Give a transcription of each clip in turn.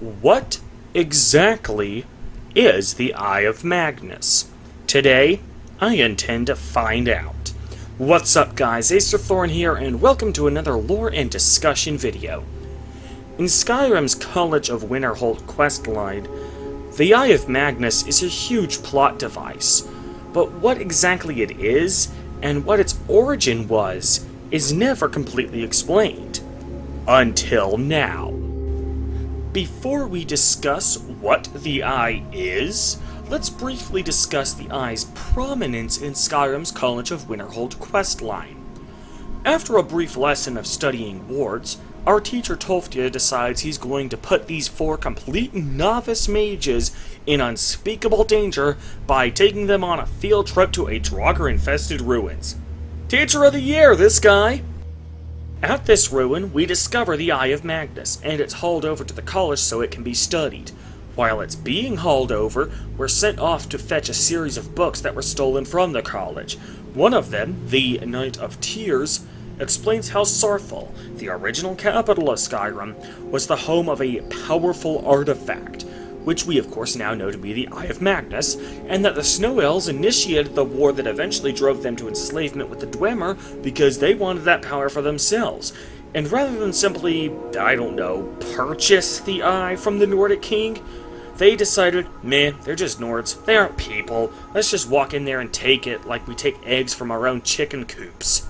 What exactly is the Eye of Magnus? Today, I intend to find out. What's up guys, Acer Thorn here, and welcome to another lore and discussion video. In Skyrim's College of Winterhold questline, the Eye of Magnus is a huge plot device, but what exactly it is, and what its origin was, is never completely explained. Until now. Before we discuss what the Eye is, let's briefly discuss the Eye's prominence in Skyrim's College of Winterhold questline. After a brief lesson of studying wards, our teacher Tolftia decides he's going to put these four complete novice mages in unspeakable danger by taking them on a field trip to a Draugr-infested ruins. Teacher of the Year, this guy! At this ruin, we discover the Eye of Magnus, and it's hauled over to the college so it can be studied. While it's being hauled over, we're sent off to fetch a series of books that were stolen from the college. One of them, the Night of Tears, explains how Sarthal, the original capital of Skyrim, was the home of a powerful artifact, which we of course now know to be the Eye of Magnus, and that the Snow Elves initiated the war that eventually drove them to enslavement with the Dwemer because they wanted that power for themselves. And rather than simply, I don't know, purchase the Eye from the Nordic king, they decided, meh, they're just Nords, they aren't people, let's just walk in there and take it like we take eggs from our own chicken coops.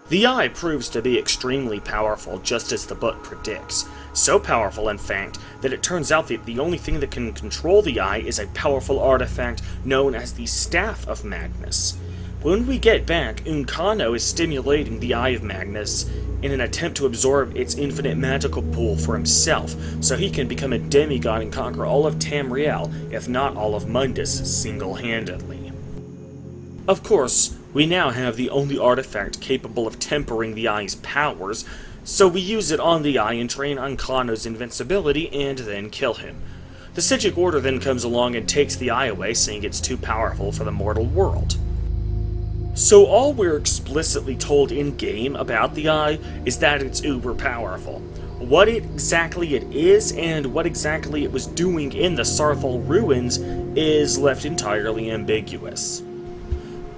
The Eye proves to be extremely powerful, just as the book predicts. So powerful, in fact, that it turns out that the only thing that can control the Eye is a powerful artifact known as the Staff of Magnus. When we get back, Unkano is stimulating the Eye of Magnus in an attempt to absorb its infinite magical pool for himself, so he can become a demigod and conquer all of Tamriel, if not all of Mundus, single-handedly. Of course, we now have the only artifact capable of tempering the Eye's powers, so we use it on the Eye and train Unkano's invincibility and then kill him. The Psijic Order then comes along and takes the Eye away, saying it's too powerful for the mortal world. So all we're explicitly told in-game about the Eye is that it's uber powerful. What exactly it is and what exactly it was doing in the Sarthal ruins is left entirely ambiguous.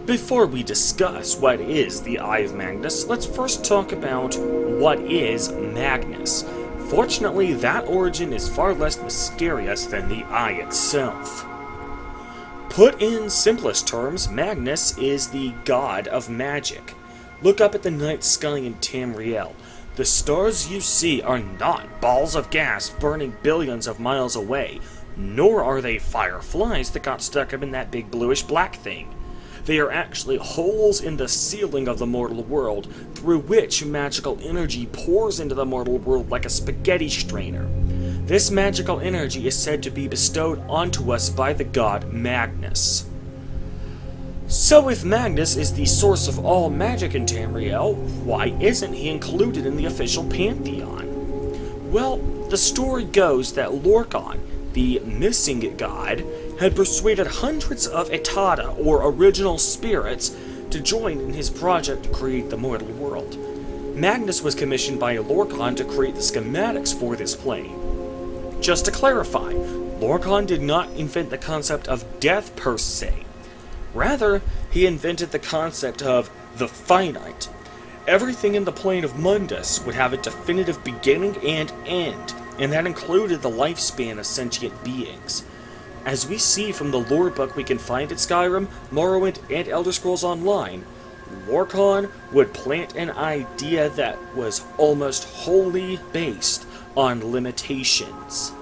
Before we discuss what is the Eye of Magnus, let's first talk about what is Magnus. Fortunately, that origin is far less mysterious than the Eye itself. Put in simplest terms, Magnus is the god of magic. Look up at the night sky in Tamriel. The stars you see are not balls of gas burning billions of miles away, nor are they fireflies that got stuck up in that big bluish-black thing. They are actually holes in the ceiling of the mortal world, through which magical energy pours into the mortal world like a spaghetti strainer. This magical energy is said to be bestowed onto us by the god Magnus. So if Magnus is the source of all magic in Tamriel, why isn't he included in the official pantheon? Well, the story goes that Lorkhan, the missing god, had persuaded hundreds of Etada, or original spirits, to join in his project to create the mortal world. Magnus was commissioned by Lorkhan to create the schematics for this plane. Just to clarify, Lorkhan did not invent the concept of death per se. Rather, he invented the concept of the finite. Everything in the plane of Mundus would have a definitive beginning and end, and that included the lifespan of sentient beings. As we see from the lore book we can find at Skyrim, Morrowind, and Elder Scrolls Online, Lorkhan would plant an idea that was almost wholly based on limitations.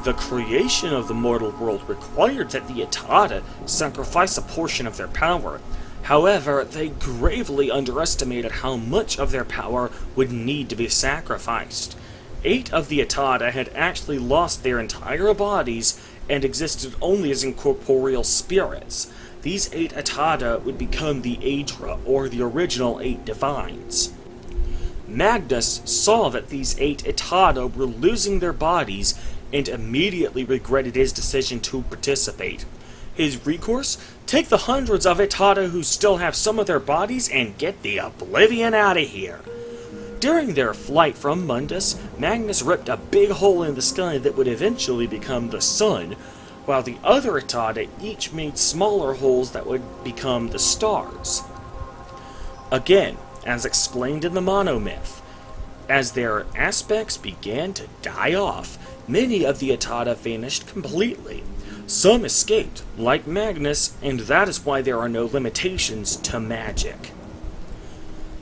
The creation of the mortal world required that the Etada sacrifice a portion of their power. However, they gravely underestimated how much of their power would need to be sacrificed. 8 of the Etada had actually lost their entire bodies and existed only as incorporeal spirits. These 8 Etada would become the Aedra, or the original 8 Divines. Magnus saw that these 8 Etada were losing their bodies and immediately regretted his decision to participate. His recourse? Take the hundreds of Etada who still have some of their bodies and get the oblivion out of here. During their flight from Mundus, Magnus ripped a big hole in the sky that would eventually become the sun, while the other Atata each made smaller holes that would become the stars. Again, as explained in the monomyth, as their aspects began to die off, many of the Atata vanished completely. Some escaped, like Magnus, and that is why there are no limitations to magic.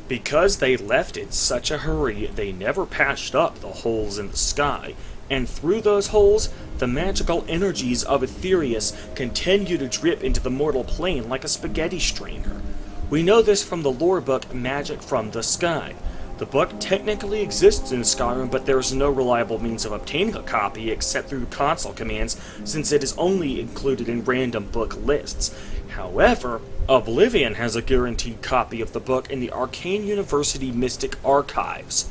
Because they left in such a hurry, they never patched up the holes in the sky, and through those holes, the magical energies of Aetherius continue to drip into the mortal plane like a spaghetti strainer. We know this from the lore book Magic from the Sky. The book technically exists in Skyrim, but there is no reliable means of obtaining a copy except through console commands, since it is only included in random book lists. However, Oblivion has a guaranteed copy of the book in the Arcane University Mystic Archives.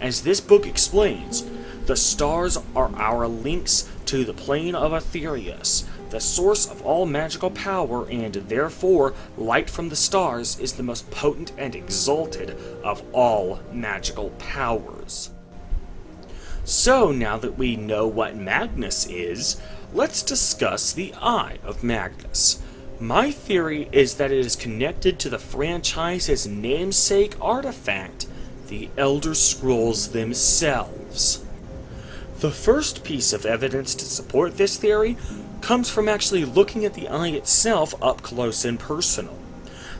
As this book explains, the stars are our links to the plane of Aetherius, the source of all magical power, and therefore light from the stars is the most potent and exalted of all magical powers. So now that we know what Magnus is, let's discuss the Eye of Magnus. My theory is that it is connected to the franchise's namesake artifact, the Elder Scrolls themselves. The first piece of evidence to support this theory comes from actually looking at the eye itself up close and personal.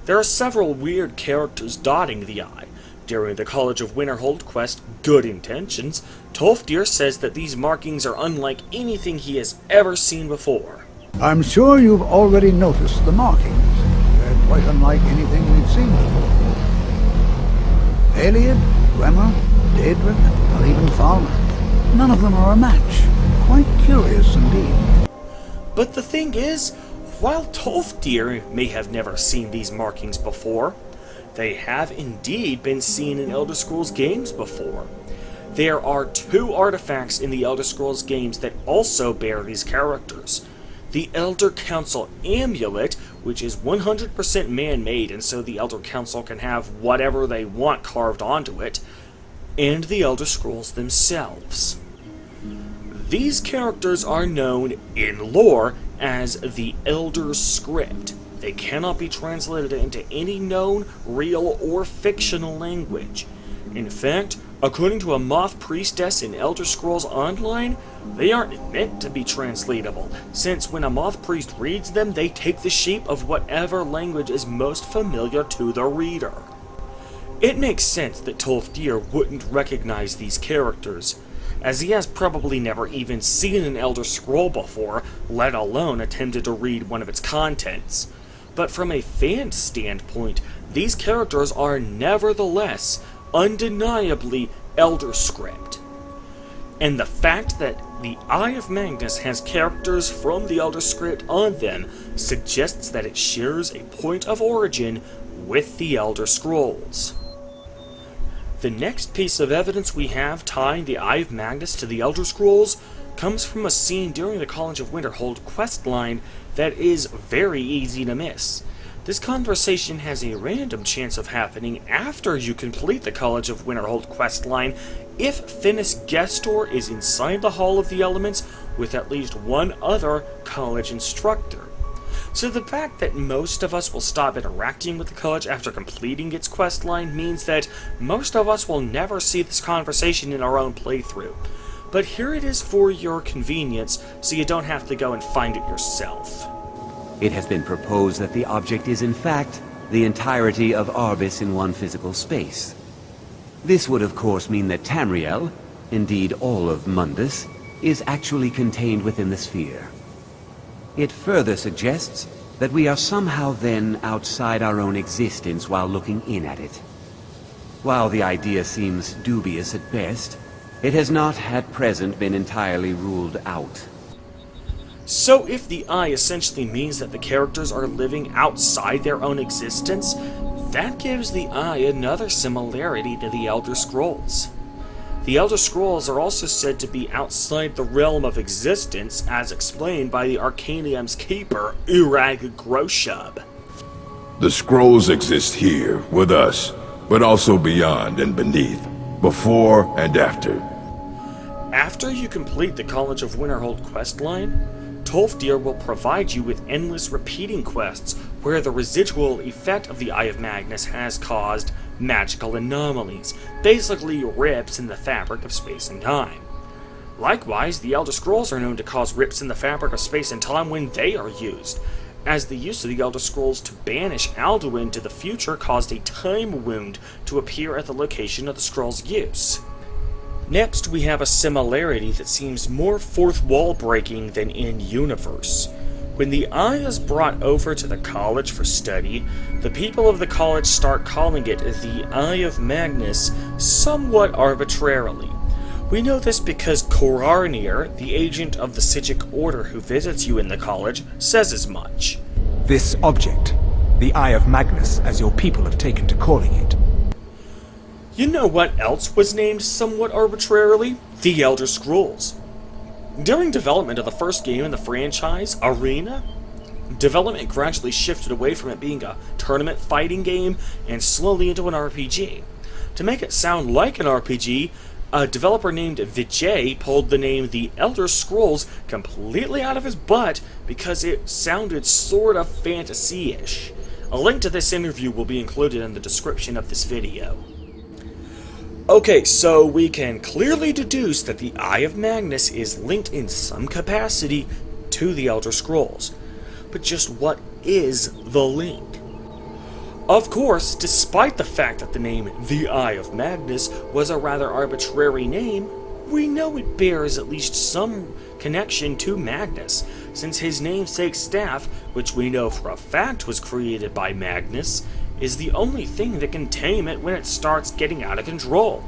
There are several weird characters dotting the eye. During the College of Winterhold quest, Good Intentions, Tolfdir says that these markings are unlike anything he has ever seen before. I'm sure you've already noticed the markings. They're quite unlike anything we've seen before. Aliad, Gwemmer, Daedric, or even Thalna. None of them are a match. Quite curious indeed. But the thing is, while Tolfdir may have never seen these markings before, they have indeed been seen in Elder Scrolls games before. There are 2 artifacts in the Elder Scrolls games that also bear these characters. The Elder Council Amulet, which is 100% man-made, and so the Elder Council can have whatever they want carved onto it, and the Elder Scrolls themselves. These characters are known in lore as the Elder Script. They cannot be translated into any known, real, or fictional language. In fact, according to a moth priestess in Elder Scrolls Online, they aren't meant to be translatable, since when a moth priest reads them, they take the shape of whatever language is most familiar to the reader. It makes sense that Tolfdir wouldn't recognize these characters, as he has probably never even seen an Elder Scroll before, let alone attempted to read one of its contents. But from a fan standpoint, these characters are nevertheless, undeniably, Elder Script. And the fact that the Eye of Magnus has characters from the Elder Script on them suggests that it shares a point of origin with the Elder Scrolls. The next piece of evidence we have tying the Eye of Magnus to the Elder Scrolls comes from a scene during the College of Winterhold questline that is very easy to miss. This conversation has a random chance of happening after you complete the College of Winterhold questline if Finis Gestor is inside the Hall of the Elements with at least one other college instructor. So the fact that most of us will stop interacting with the college after completing its questline means that most of us will never see this conversation in our own playthrough. But here it is for your convenience, so you don't have to go and find it yourself. It has been proposed that the object is in fact the entirety of Arbis in one physical space. This would of course mean that Tamriel, indeed all of Mundus, is actually contained within the sphere. It further suggests that we are somehow then outside our own existence while looking in at it. While the idea seems dubious at best, it has not at present been entirely ruled out. So if the Eye essentially means that the characters are living outside their own existence, that gives the Eye another similarity to the Elder Scrolls. The Elder Scrolls are also said to be outside the realm of existence, as explained by the Arcanium's keeper, Urag Groshub. The scrolls exist here, with us, but also beyond and beneath. before and after. After you complete the College of Winterhold questline, Tolfdir will provide you with endless repeating quests where the residual effect of the Eye of Magnus has caused magical anomalies, basically rips in the fabric of space and time. Likewise, the Elder Scrolls are known to cause rips in the fabric of space and time when they are used, as the use of the Elder Scrolls to banish Alduin to the future caused a time wound to appear at the location of the scroll's use. Next, we have a similarity that seems more fourth wall breaking than in-universe. When the Eye is brought over to the college for study, the people of the college start calling it the Eye of Magnus somewhat arbitrarily. We know this because Korarnir, the agent of the Psijic Order who visits you in the college, says as much. This object, the Eye of Magnus, as your people have taken to calling it. You know what else was named somewhat arbitrarily? The Elder Scrolls. During development of the first game in the franchise, Arena, development gradually shifted away from it being a tournament fighting game and slowly into an RPG. To make it sound like an RPG, a developer named Vijay pulled the name The Elder Scrolls completely out of his butt because it sounded sort of fantasy-ish. A link to this interview will be included in the description of this video. Okay, so we can clearly deduce that the Eye of Magnus is linked in some capacity to the Elder Scrolls. But just what is the link? Of course, despite the fact that the name The Eye of Magnus was a rather arbitrary name, we know it bears at least some connection to Magnus, since his namesake staff, which we know for a fact was created by Magnus, is the only thing that can tame it when it starts getting out of control.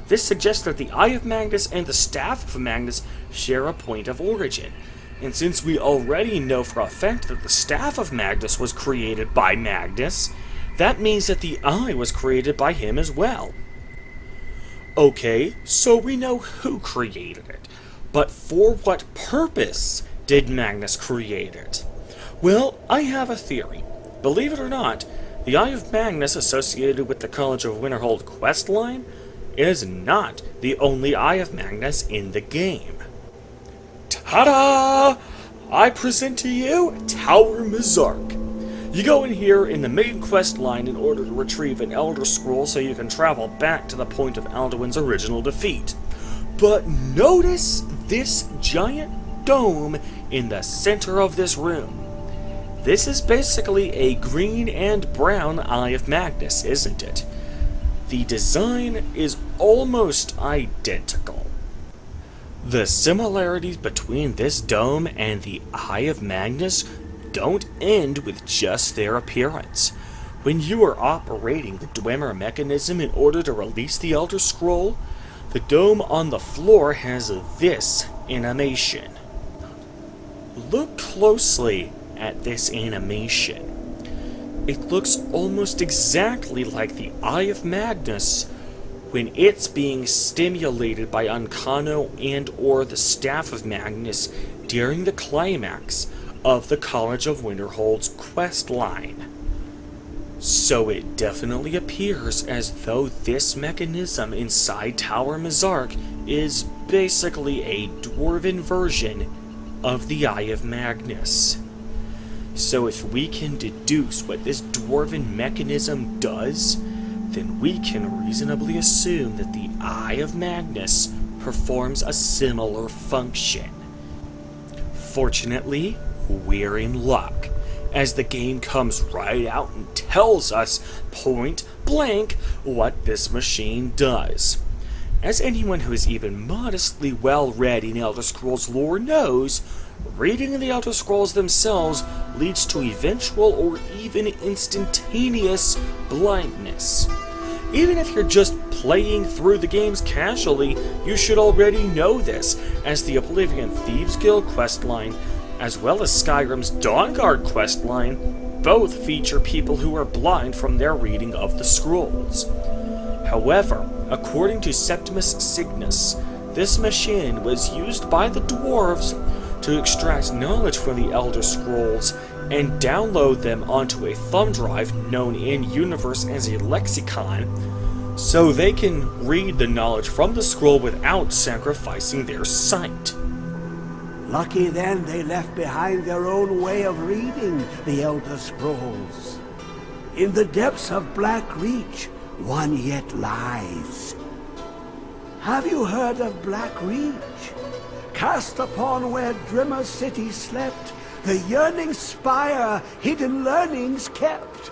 This suggests that the Eye of Magnus and the Staff of Magnus share a point of origin, and since we already know for a fact that the Staff of Magnus was created by Magnus, that means that the Eye was created by him as well. Okay, so we know who created it, but for what purpose did Magnus create it? Well, I have a theory. Believe it or not, the Eye of Magnus associated with the College of Winterhold questline is not the only Eye of Magnus in the game. Ta-da! I present to you Tower Mizark. You go in here in the main quest line in order to retrieve an Elder Scroll so you can travel back to the point of Alduin's original defeat. But notice this giant dome in the center of this room. This is basically a green and brown Eye of Magnus, isn't it? The design is almost identical. The similarities between this dome and the Eye of Magnus don't end with just their appearance. When you are operating the Dwemer mechanism in order to release the Elder Scroll, the dome on the floor has this animation. Look closely at this animation. It looks almost exactly like the Eye of Magnus when it's being stimulated by Uncano and or the Staff of Magnus during the climax of the College of Winterhold's quest line. So it definitely appears as though this mechanism inside Tower Mizark is basically a dwarven version of the Eye of Magnus. So if we can deduce what this dwarven mechanism does, then we can reasonably assume that the Eye of Magnus performs a similar function. Fortunately, we're in luck, as the game comes right out and tells us point blank what this machine does. As anyone who is even modestly well read in Elder Scrolls lore knows, reading the Elder Scrolls themselves leads to eventual or even instantaneous blindness. Even if you're just playing through the games casually, you should already know this, as the Oblivion Thieves Guild questline, as well as Skyrim's Dawnguard questline, both feature people who are blind from their reading of the scrolls. However, according to Septimus Cygnus, this machine was used by the dwarves to extract knowledge from the Elder Scrolls and download them onto a thumb drive known in universe as a lexicon, so they can read the knowledge from the scroll without sacrificing their sight. Lucky then they left behind their own way of reading the Elder Scrolls. In the depths of Black Reach, one yet lies. Have you heard of Black Reach? Cast upon where Drimmer City slept, the yearning spire hidden learnings kept.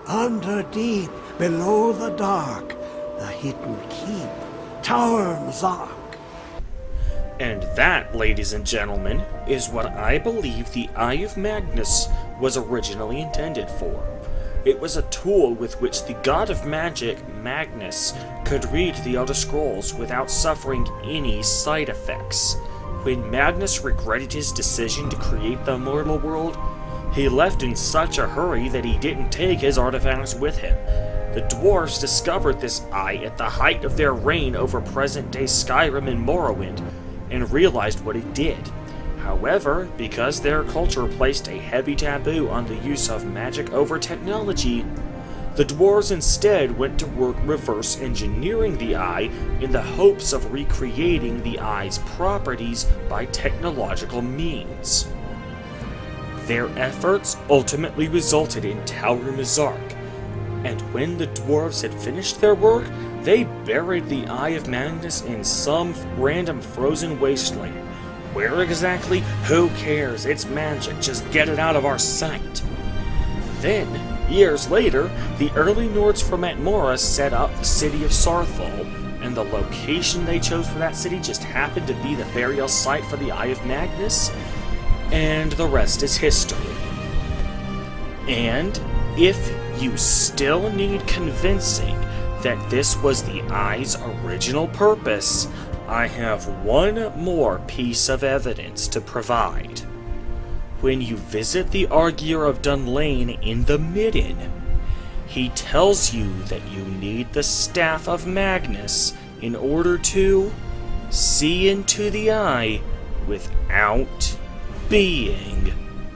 Under deep, below the dark, the hidden keep, Tower Mazark. And that, ladies and gentlemen, is what I believe the Eye of Magnus was originally intended for. It was a tool with which the god of magic, Magnus, could read the Elder Scrolls without suffering any side effects. When Magnus regretted his decision to create the immortal world, he left in such a hurry that he didn't take his artifacts with him. The dwarves discovered this eye at the height of their reign over present-day Skyrim and Morrowind, and realized what it did. However, because their culture placed a heavy taboo on the use of magic over technology, the dwarves instead went to work reverse engineering the eye in the hopes of recreating the eye's properties by technological means. Their efforts ultimately resulted in Tower Mazark, and when the dwarves had finished their work, they buried the Eye of Magnus in some random frozen wasteland. Where exactly? Who cares? It's magic. Just get it out of our sight. Then, years later, the early Nords from Atmora set up the city of Sarthal, and the location they chose for that city just happened to be the burial site for the Eye of Magnus, and the rest is history. And if you still need convincing that this was the Eye's original purpose, I have one more piece of evidence to provide. When you visit the Arguer of Dunlane in the Midden, he tells you that you need the Staff of Magnus in order to see into the eye without being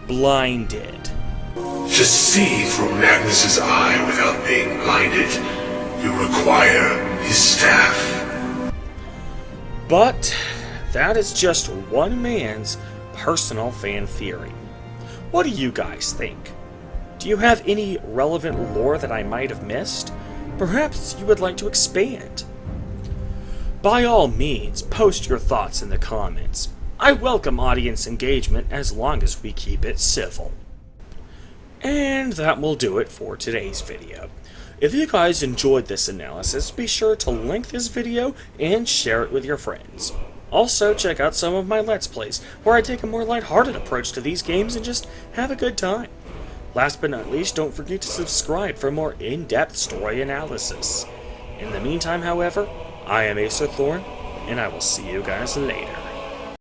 blinded. To see through Magnus's eye without being blinded, you require his staff. But that is just one man's personal fan theory. What do you guys think? Do you have any relevant lore that I might have missed? Perhaps you would like to expand. By all means, post your thoughts in the comments. I welcome audience engagement as long as we keep it civil. And that will do it for today's video. If you guys enjoyed this analysis, be sure to link this video and share it with your friends. Also, check out some of my Let's Plays, where I take a more lighthearted approach to these games and just have a good time. Last but not least, don't forget to subscribe for more in-depth story analysis. In the meantime, however, I am Acer Thorn, and I will see you guys later.